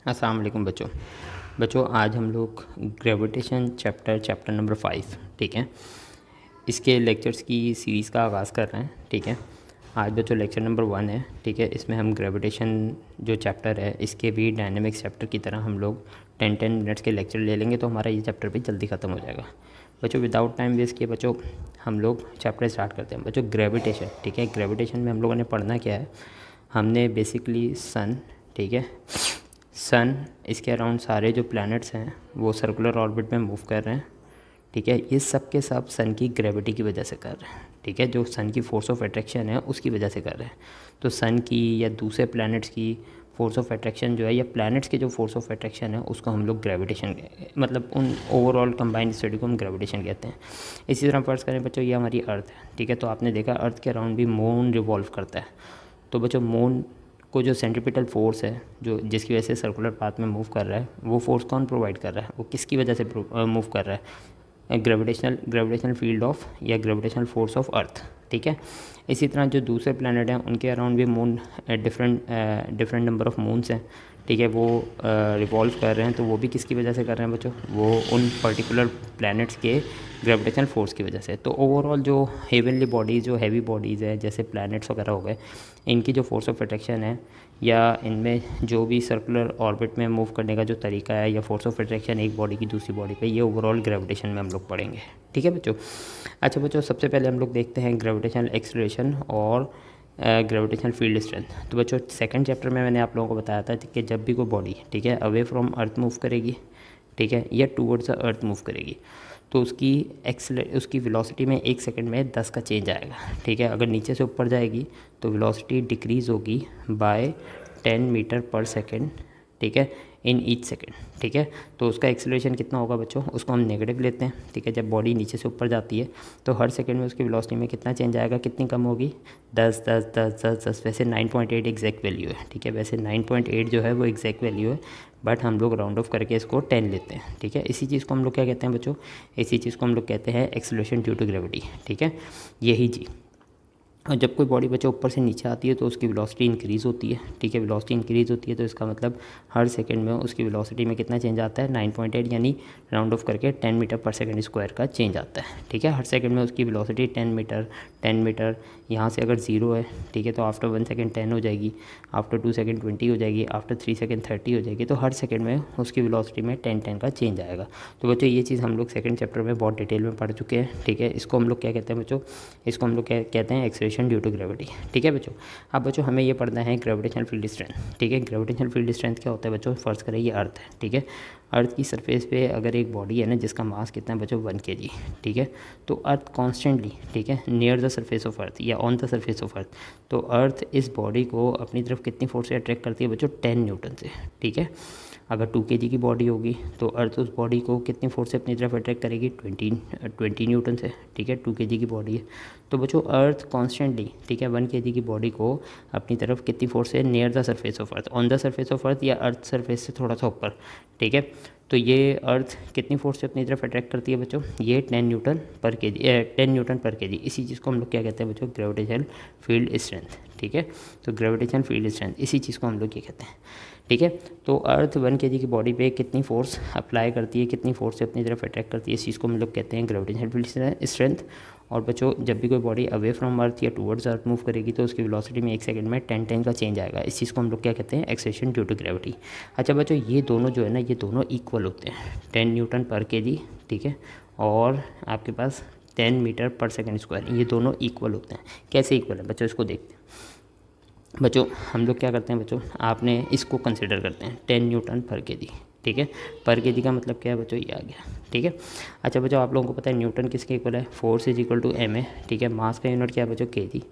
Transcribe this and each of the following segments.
अस्सलाम वालेकुम बच्चों आज हम लोग ग्रेविटेशन चैप्टर नंबर 5 ठीक है, इसके लेक्चर्स की सीरीज़ का आगाज़ कर रहे हैं। ठीक है, आज बच्चों लेक्चर नंबर 1 है। ठीक है, इसमें हम ग्रेविटेशन जो चैप्टर है इसके भी डायनेमिक्स चैप्टर की तरह हम लोग 10 मिनट्स के लेक्चर ले लेंगे, तो हमारा ये चैप्टर भी जल्दी ख़त्म हो जाएगा। बच्चों विदाउट टाइम वेस्ट किए बच्चों हम लोग चैप्टर स्टार्ट करते हैं। बच्चों ग्रेविटेशन, ठीक है, ग्रेविटेशन में हम लोगों ने पढ़ना क्या है, हमने बेसिकली सन, ठीक है, सन इसके अराउंड सारे जो प्लैनेट्स हैं वो सर्कुलर ऑर्बिट में मूव कर रहे हैं। ठीक है, ये सब के सब सन की ग्रेविटी की वजह से कर रहे हैं। ठीक है, जो सन की फोर्स ऑफ अट्रैक्शन है उसकी वजह से कर रहे हैं। तो सन की या दूसरे प्लैनेट्स की फोर्स ऑफ अट्रैक्शन जो है, या प्लैनेट्स की जो फोर्स ऑफ अट्रैक्शन है उसको हम लोग ग्रेविटेशन, मतलब उन ओवरऑल कंबाइंड स्टडी को हम ग्रेविटेशन कहते हैं। इसी तरह फर्ज करें बच्चों ये हमारी अर्थ है। ठीक है, तो आपने देखा अर्थ के अराउंड भी मून रिवॉल्व करता है। तो बच्चों मून को जो सेंट्रीपिटल फोर्स है, जो जिसकी वजह से सर्कुलर पाथ में मूव कर रहा है, वो फोर्स कौन प्रोवाइड कर रहा है, वो किसकी वजह से मूव कर रहा है, ग्रेविटेशनल फील्ड ऑफ या ग्रेविटेशनल फोर्स ऑफ अर्थ। ठीक है, इसी तरह जो दूसरे प्लैनेट हैं उनके अराउंड भी moon different number of moons हैं। ठीक है, वो रिवॉल्व कर रहे हैं, तो वो भी किसकी वजह से कर रहे हैं बच्चों, वो उन पर्टिकुलर प्लैनेट्स के ग्रेविटेशनल फोर्स की वजह से। तो ओवरऑल जो हेवनली बॉडीज़, जो हैवी बॉडीज़ है जैसे प्लैनेट्स वगैरह हो गए, इनकी जो फोर्स ऑफ अट्रैक्शन है या इनमें जो भी सर्कुलर ऑर्बिट में मूव करने का जो तरीका है या फोर्स ऑफ अट्रैक्शन एक बॉडी की दूसरी बॉडी पे, ये ओवरऑल ग्रेविटेशन में हम लोग पढ़ेंगे। ठीक है बच्चों। अच्छा बच्चों, सबसे पहले हम लोग देखते हैं ग्रेविटेशनल एक्सेलरेशन और ग्रेविटेशनल फील्ड स्ट्रेंथ। तो बच्चों सेकंड चैप्टर में मैंने आप लोगों को बताया था कि जब भी कोई बॉडी, ठीक है, अवे फ्रॉम अर्थ मूव करेगी, ठीक है, या टूवर्ड्स द अर्थ मूव करेगी, तो उसकी वेलोसिटी में 1 सेकंड में 10 का चेंज आएगा। ठीक है, अगर नीचे से ऊपर जाएगी तो वेलोसिटी डिक्रीज़ होगी बाय 10 मीटर पर सेकंड, ठीक है, इन ईच सेकंड। ठीक है, तो उसका एक्सेलरेशन कितना होगा बच्चों, उसको हम नेगेटिव लेते हैं। ठीक है, जब बॉडी नीचे से ऊपर जाती है तो हर सेकंड में उसकी वेलोसिटी में कितना चेंज आएगा, कितनी कम होगी, 10 10 10 10 10। वैसे 9.8 एग्जैक्ट वैल्यू है। ठीक है, वैसे 9.8 जो है वो एग्जैक्ट वैल्यू है, बट हम लोग राउंड ऑफ करके इसको 10 लेते हैं। ठीक है, इसी चीज़ को हम लोग क्या कहते हैं बच्चों, इसी चीज़ को हम लोग कहते हैं एक्सेलरेशन ड्यू टू ग्रेविटी। ठीक है, यही जी। और जब कोई बॉडी बच्चा ऊपर से नीचे आती है तो उसकी वेलोसिटी इंक्रीज़ होती है। ठीक है, वेलोसिटी इंक्रीज़ होती है तो इसका मतलब हर सेकंड में उसकी वेलोसिटी में कितना चेंज आता है, 9.8, यानी राउंड ऑफ करके 10 मीटर पर सेकंड स्क्वायर का चेंज आता है। ठीक है, हर सेकंड में उसकी वेलोसिटी 10 मीटर। यहाँ से अगर 0 है, ठीक है, तो आफ्टर 1 सेकंड 10 हो जाएगी, आफ्टर 2 सेकंड 20 हो जाएगी, आफ्टर 3 सेकंड 30 हो जाएगी। तो हर सेकंड में उसकी वेलोसिटी में 10 का चेंज आएगा। तो बच्चों ये चीज़ हम लोग सेकंड चैप्टर में बहुत डिटेल में पढ़ चुके हैं। ठीक है, इसको हम लोग क्या कहते हैं बच्चों, इसको हम लोग क्या कहते हैं, एक्सेलरेशन ड्यू टू ग्रेविटी। ठीक है बच्चों, अब बच्चों हमें ये पढ़ना है ग्रेविटेशनल फील्ड स्ट्रेंथ। ठीक है, ग्रेविटेशनल फील्ड स्ट्रेंथ क्या होता है बच्चों, फर्स्ट करें ये अर्थ है। ठीक है, अर्थ की सरफेस पे अगर एक बॉडी है ना जिसका मास कितना है बच्चों, 1 kg। ठीक है, तो अर्थ कॉन्स्टेंटली, ठीक है, near the surface of earth या on the surface of earth, तो अर्थ इस बॉडी को अपनी तरफ कितनी फोर्स से अट्रैक्ट करती है बच्चों, 10 न्यूटन से। ठीक है, अगर 2 kg की बॉडी होगी तो अर्थ उस बॉडी को कितनी फोर्स से अपनी तरफ अट्रैक्ट करेगी, 20 न्यूटन से। ठीक है, 2 kg की बॉडी है तो बच्चों अर्थ कॉन्स्टेंटली, ठीक है, 1 kg की बॉडी को अपनी तरफ कितनी फोर्स है, near the surface of earth, on the surface of earth या अर्थ सरफेस से थोड़ा सा ऊपर। ठीक है, तो ये अर्थ कितनी फोर्स से अपनी तरफ अट्रैक्ट करती है बच्चों, ये 10 न्यूटन पर के जी। इसी चीज़ को हम लोग क्या कहते हैं बच्चों, ग्रेविटेशनल फील्ड स्ट्रेंथ। ठीक है, तो ग्रेविटेशनल फील्ड स्ट्रेंथ इसी चीज़ को हम लोग ये कहते हैं। ठीक है, तो अर्थ 1 kg की बॉडी पे कितनी फोर्स अप्लाई करती है, कितनी फोर्स से अपनी तरफ अट्रैक्ट करती है, इस चीज़ को हम लोग कहते हैं ग्रेविटेशनल फील्ड स्ट्रेंथ। और बच्चों जब भी कोई बॉडी अवे फ्रॉम अर्थ या टूवर्ड्स अर्थ मूव करेगी तो उसकी वेलोसिटी में 1 सेकंड में 10 का चेंज आएगा। इस चीज़ को हम लोग क्या कहते हैं, एक्सेलरेशन ड्यू टू ग्रेविटी। अच्छा बच्चों ये दोनों जो है ना, ये दोनों इक्वल होते हैं, 10 न्यूटन पर kg। ठीक है, और आपके पास 10 मीटर पर सेकंड स्क्वायर, ये दोनों इक्वल होते हैं। कैसे इक्वल है बच्चों, इसको देखते हैं। बच्चों हम लोग क्या करते हैं बच्चों, आपने इसको कंसिडर करते हैं 10 न्यूटन पर kg। ठीक है, पर kg का मतलब क्या है बच्चों, ये आ गया। ठीक है, अच्छा बच्चों आप लोगों को पता है न्यूटन किसके इक्वल है, force is equal to ma। ठीक है, मास का यूनिट क्या है बच्चों, kg,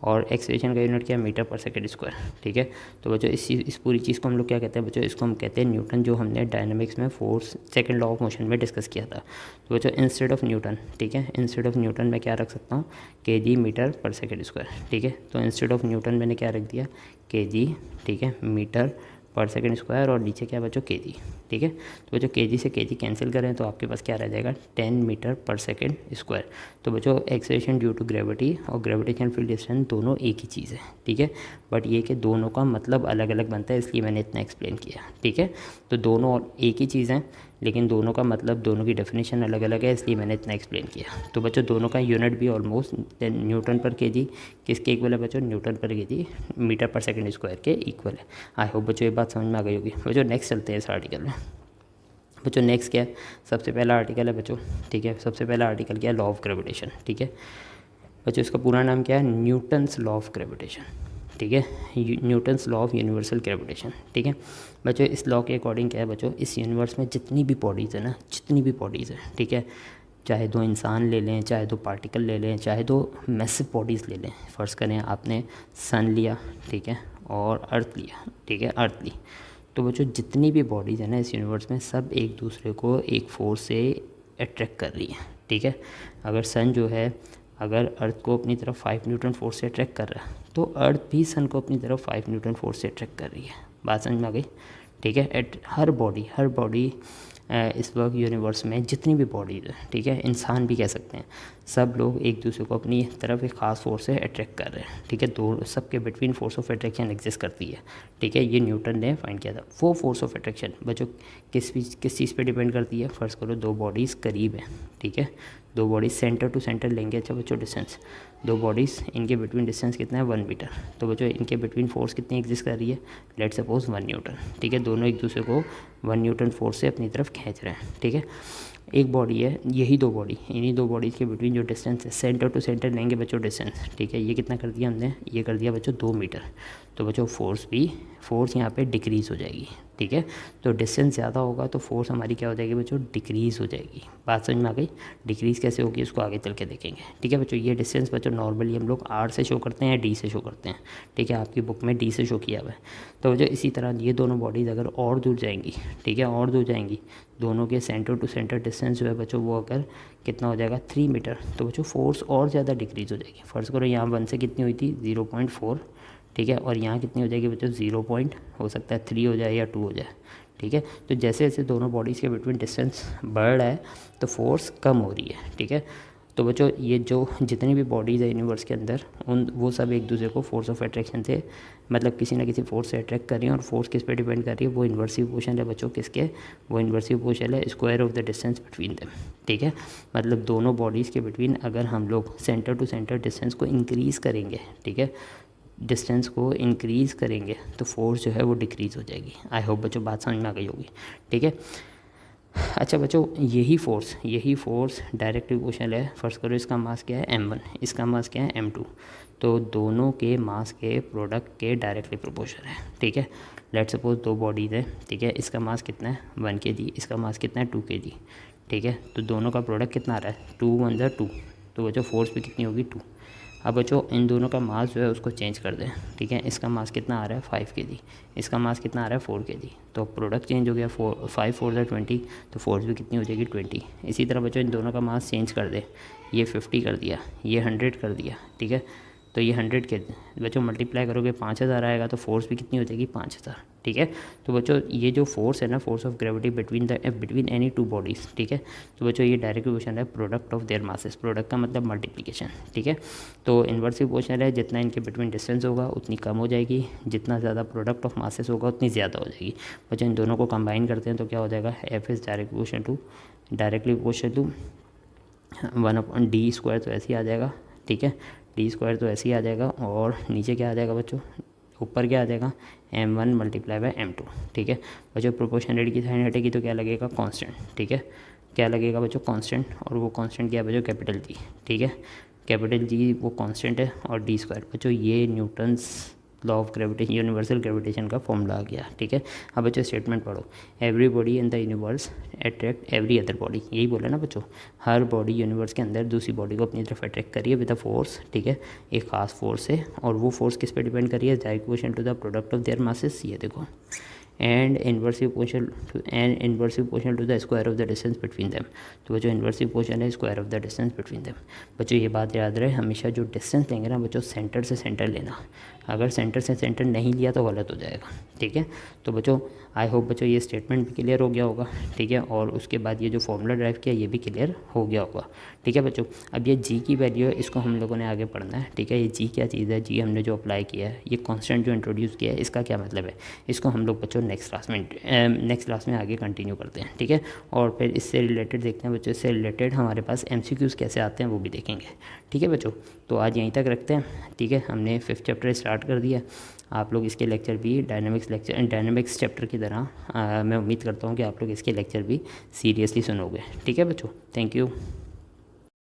और एक्सेलरेशन का यूनिट क्या है, मीटर पर सेकंड स्क्वायर। ठीक है, तो बच्चों इस पूरी चीज़ को हम लोग क्या कहते हैं बच्चों, इसको हम कहते हैं न्यूटन, जो हमने डायनामिक्स में force second law of motion में डिस्कस किया था। तो बच्चों इंस्टेड ऑफ न्यूटन, ठीक है, इंस्टेड ऑफ न्यूटन मैं क्या रख सकता हूँ, kg मीटर पर सेकंड स्क्वायर। ठीक है, तो इंस्टेड ऑफ न्यूटन मैंने क्या रख दिया, kg, ठीक है, मीटर पर सेकंड स्क्वायर और नीचे क्या बच्चों केजी, ठीक है। तो बच्चों केजी से केजी कैंसिल करें तो आपके पास क्या रह जाएगा 10 मीटर पर सेकंड स्क्वायर। तो बच्चों एक्सेलरेशन ड्यू टू ग्रेविटी और ग्रेविटेशनल फील्ड डिस्टेंस दोनों एक ही चीज़ है, ठीक है। बट ये कि दोनों का मतलब अलग अलग बनता है, इसलिए मैंने इतना एक्सप्लेन किया, ठीक है। तो दोनों एक ही चीज़ हैं लेकिन दोनों का मतलब, दोनों की डेफिनेशन अलग अलग है, इसलिए मैंने इतना एक्सप्लेन किया। तो बच्चों दोनों का यूनिट भी ऑलमोस्ट न्यूटन पर केजी किसके इक्वल है बच्चों, न्यूटन पर केजी मीटर पर सेकंड स्क्वायर के इक्वल है। आई होप बच्चों ये बात समझ में आ गई होगी। बच्चों नेक्स्ट चलते हैं इस आर्टिकल में। बच्चों नेक्स्ट क्या है, सबसे पहला आर्टिकल है बच्चों, ठीक है। सबसे पहला आर्टिकल क्या है, लॉ ऑफ ग्रेविटेशन, ठीक है। बच्चों इसका पूरा नाम क्या है, न्यूटन्स लॉ ऑफ ग्रेविटेशन, ठीक है। Newton's law of universal gravitation, ठीक है। बच्चों इस लॉ के अकॉर्डिंग क्या है बच्चों, इस यूनिवर्स में जितनी भी बॉडीज़ है ना, जितनी भी बॉडीज़ है, ठीक है, चाहे दो इंसान ले लें, चाहे दो पार्टिकल ले लें, चाहे दो मैसिव बॉडीज़ ले लें। फ़र्ज़ करें आपने सन लिया, ठीक है, और अर्थ लिया, ठीक है, अर्थ ली। तो बच्चों जितनी भी बॉडीज़ है ना इस यूनिवर्स में, सब एक दूसरे को एक फोर्स से अट्रैक्ट कर रही हैं, ठीक है। अगर सन जो है, अगर अर्थ को अपनी तरफ 5 न्यूटन फोर्स से अट्रैक्ट कर रहा है, तो अर्थ भी सन को अपनी तरफ 5 न्यूटन फोर्स से अट्रैक्ट कर रही है। बात समझ में आ गई, ठीक है। हर बॉडी इस वक्त यूनिवर्स में जितनी भी बॉडीज है, ठीक है, इंसान भी कह सकते हैं, सब लोग एक दूसरे को अपनी तरफ एक ख़ास फोर्स से अट्रैक्ट कर रहे हैं, ठीक है। दो सबके between force of attraction exist करती है, ठीक है। ये न्यूटन ने फाइंड किया था। वो फोर्स ऑफ अट्रैक्शन बच्चों किस चीज़ पे डिपेंड करती है, फ़र्ज़ करो दो बॉडीज़ करीब है, ठीक है, दो बॉडीज़ सेंटर टू सेंटर लेंगे, अच्छा बच्चों डिस्टेंस, दो बॉडीज़ इनके बिटवीन डिस्टेंस कितना है 1 मीटर। तो बच्चों इनके बिटवीन फोर्स कितनी एग्जिस्ट कर रही है, लेट सपोज 1 न्यूटन, ठीक है। दोनों एक दूसरे को 1 न्यूटन फोर्स से अपनी तरफ खींच रहे हैं, ठीक है। एक बॉडी है, यही दो बॉडी, इन्हीं दो बॉडीज़ के बिटवीन जो डिस्टेंस है, सेंटर टू सेंटर लेंगे बच्चों डिस्टेंस, ठीक है, ये कितना कर दिया हमने, ये कर दिया बच्चों 2 मीटर। तो बच्चों फोर्स यहाँ पे डिक्रीज़ हो जाएगी, ठीक है। तो डिस्टेंस ज़्यादा होगा तो फोर्स हमारी क्या हो जाएगी बच्चों, डिक्रीज़ हो जाएगी। बात समझ में आ गई। डिक्रीज़ कैसे होगी उसको आगे चल के देखेंगे, ठीक है बच्चों। ये डिस्टेंस बच्चों नॉर्मली हम लोग आर से शो करते हैं या डी से शो करते हैं, ठीक है, आपकी बुक में डी से शो किया हुआ है। तो बच्चों इसी तरह ये दोनों बॉडीज़ अगर और दूर जाएंगी, ठीक है, और दूर जाएंगी, दोनों के सेंटर टू सेंटर डिस्टेंस जो है बच्चों वो अगर कितना हो जाएगा 3 मीटर, तो बच्चों फोर्स और ज़्यादा डिक्रीज़ हो जाएगी। फ़र्ज़ करो यहाँ 1 से कितनी हुई थी 0.4, ठीक है, और यहाँ कितनी हो जाएगी बच्चों 0 पॉइंट, हो सकता है 3 हो जाए या 2 हो जाए, ठीक है। तो जैसे जैसे दोनों बॉडीज़ के बिटवीन डिस्टेंस बढ़ रहा है तो फोर्स कम हो रही है, ठीक है। तो बच्चों ये जो जितनी भी बॉडीज़ है यूनिवर्स के अंदर, वो सब एक दूसरे को फोर्स ऑफ अट्रैक्शन से, मतलब किसी ना किसी फोर्स से अट्रैक्ट कर रही हैं। और फोर्स किस पे डिपेंड कर रही है, वो इन्वर्सिव प्रोपोर्शनल है बच्चों, किसके, वो इन्वर्सिव प्रोपोर्शनल है square of the distance between them, ठीक है। मतलब दोनों बॉडीज़ के बिटवीन अगर हम लोग सेंटर टू सेंटर डिस्टेंस को इंक्रीज़ करेंगे, ठीक है, डिस्टेंस को इंक्रीज़ करेंगे तो फोर्स जो है वो डिक्रीज़ हो जाएगी। आई होप बच्चों बात समझ में आ गई होगी, ठीक है। अच्छा बच्चों यही फोर्स डायरेक्टली प्रोपोर्शनल है। फ़र्ज़ करो इसका मास क्या है m1, इसका मास क्या है m2, तो दोनों के मास के प्रोडक्ट के डायरेक्टली प्रोपोर्शनल है, ठीक है। लेट्स सपोज दो बॉडीज़ है, ठीक है, इसका मास कितना है 1 kg, इसका मास कितना है 2 kg, ठीक है। तो दोनों का प्रोडक्ट कितना आ रहा है 2 × 1 = 2, तो बच्चों फोर्स भी कितनी होगी 2। अब बच्चों इन दोनों का मास जो है उसको चेंज कर दें, ठीक है। इसका मास कितना आ रहा है 5 kg, इसका मास कितना आ रहा है 4 kg, तो प्रोडक्ट चेंज हो गया 5 4 = 20, तो फोर्स भी कितनी हो जाएगी 20। इसी तरह बच्चों इन दोनों का मास चेंज कर दें, ये 50 कर दिया, ये 100 कर दिया, ठीक है। तो ये 100 के बच्चों मल्टीप्लाई करोगे 5000 आएगा, तो फोर्स भी कितनी हो जाएगी 5000, ठीक है। तो बच्चों ये जो फोर्स है ना, force of gravity between any two bodies, ठीक है। तो बच्चों ये डायरेक्ट प्रोपोर्शनल है product of their masses, product का मतलब मल्टीप्लिकेशन, ठीक है। तो इन्वर्सिव प्रोपोर्शनल है, जितना इनके बिटवीन डिस्टेंस होगा उतनी कम हो जाएगी, जितना ज़्यादा प्रोडक्ट ऑफ मासेस होगा उतनी ज़्यादा हो जाएगी। बच्चों इन दोनों को कंबाइन करते हैं तो क्या हो जाएगा, F is directly proportional to 1/d², तो ऐसे ही आ जाएगा, ठीक है। d² तो ऐसे ही आ जाएगा, और नीचे क्या आ जाएगा बच्चों, ऊपर क्या आ जाएगा m1 × m2, ठीक है। बच्चों प्रोपोर्शनलिटी की साइन हटेगी तो क्या लगेगा कांस्टेंट, ठीक है। क्या लगेगा बच्चों कांस्टेंट, और वो कांस्टेंट क्या है बच्चों कैपिटल G, ठीक है। कैपिटल G वो कांस्टेंट है, और d² बच्चों ये Newton's law of gravitation, universal gravitation का फॉर्मूला आ गया, ठीक है। अब बच्चों स्टेटमेंट पढ़ो, every body in the universe attract every other body, यही बोला ना बच्चों, हर बॉडी यूनिवर्स के अंदर दूसरी बॉडी को अपनी तरफ अट्रैक्ट करिए विद अ फोर्स, ठीक है, एक खास फोर्स है। और वो फोर्स किस पे डिपेंड करिए, direct proportional to the product of their masses. ये देखो and inversely proportional to the square of the distance between them. तो वो जो इन्वर्सिव पोर्शन है square of the distance between them. बच्चों ये बात याद रहे, हमेशा जो डिस्टेंस लेंगे ना बच्चों सेंटर से सेंटर लेना, अगर सेंटर से सेंटर नहीं लिया तो गलत हो जाएगा, ठीक है। तो बच्चों आई होप बच्चों ये स्टेटमेंट भी क्लियर हो गया होगा, ठीक है, और उसके बाद ये जो फॉर्मूला ड्राइव किया ये भी क्लियर हो गया होगा, ठीक है बच्चों। अब ये जी की वैल्यू है, इसको हम लोगों ने आगे पढ़ना है, ठीक है। ये जी क्या चीज़ है, जी हमने जो अप्लाई किया है, ये कांस्टेंट जो इंट्रोड्यूस किया है, इसका क्या मतलब है, इसको हम लोग बच्चों नेक्स्ट क्लास में आगे कंटिन्यू करते हैं, ठीक है। और फिर इससे रिलेटेड देखते हैं बच्चों, इससे रिलेटेड हमारे पास MCQs कैसे आते हैं वो भी देखेंगे, ठीक है बच्चों। तो आज यहीं तक रखते हैं, ठीक है। हमने 5th चैप्टर स्टार्ट कर दिया, आप लोग इसके लेक्चर भी डायनेमिक्स चैप्टर की तरह मैं उम्मीद करता हूँ कि आप लोग इसके लेक्चर भी सीरियसली सुनोगे, ठीक है बच्चों। Thank you.